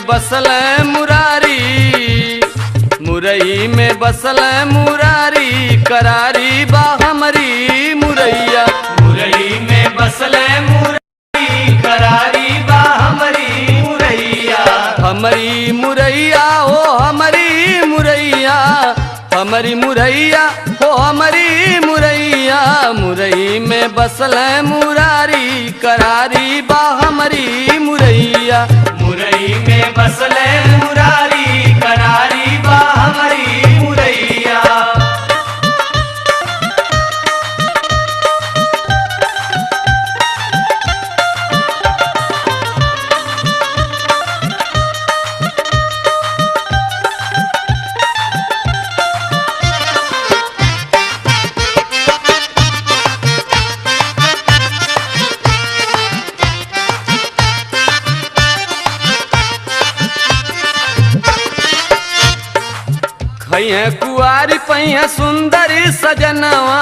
बसल मुरारी, मुरई में बसल मुरारी, करारी बा हमरी मुरैया। मुरई में बसल मुरारी, करारी बा हमरी मुरैया। हमारी मुरैया हो हमारी मुरैया, हमारी मुरैया हो हमारी मुरैया। मुरई में बसल मुरारी, करारी बा हमारी मुरैया। मुरई में बसल मुरारी, करारी बा हमरी मुरैया। खैया कुआरी पैया सुंदर सजनवा,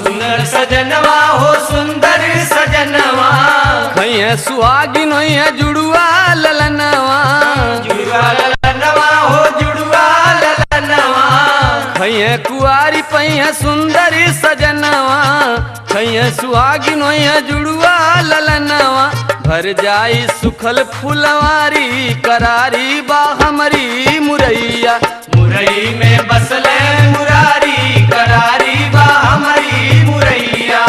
सुंदर सजनवा हो सुंदर सजनवा। खैया सुहागिन होइया जुड़ुआ ललनवा, जुड़वा ललनवा हो जुड़वा ललनवा। खैया कुआरी पैया सुंदर सजनवा, खैया सुहागिन होइया जुड़ुआ ललनवा। भर जाई सुखल फुलवारी, करारी बा हमारी मुरैया। मुरई में बसल मुरारी, करारी बा हमारी मुरैया।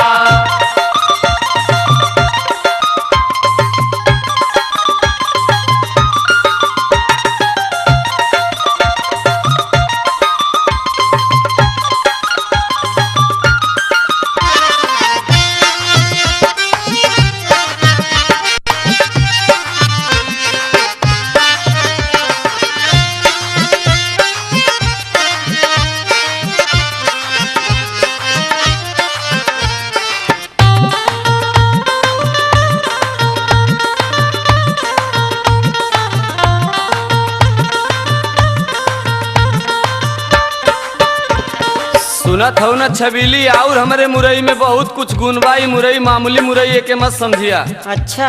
सुनत हो न छबीली और हमारे मुरई में बहुत कुछ गुण बा। ई मुरई मामूली मुरई के मत समझिया। अच्छा,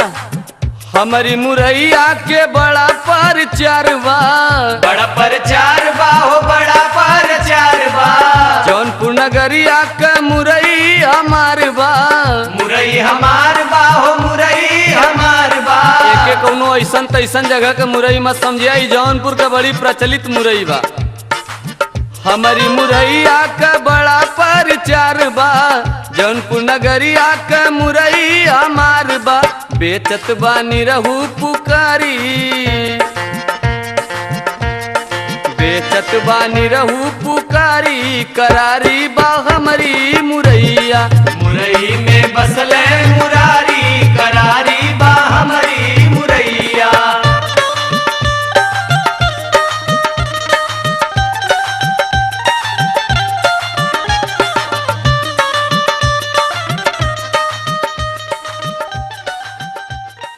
हमारी मुरैया के बड़ा परचार बा, बड़ा परचार बा हो बड़ा परचार बा। जौनपुर नगरिया के मुरई हमार बा, मुरई हमार बा हो मुरई हमार बा। एके कौनो ऐसन तैसन जगह के मुरई मत समझिया। ई जौनपुर का बड़ी प्रचलित मुरई बा। हमारी मुरैया का बड़ा परचार बा, जौनपुर नगरिया का मुरई हमार बा। बेचत बानी रहू पुकारी, बेचत बानी रहू पुकारी, करारी बा हमारी मुरैया। मुरई में बसल मुरारी, करारी बा हमारी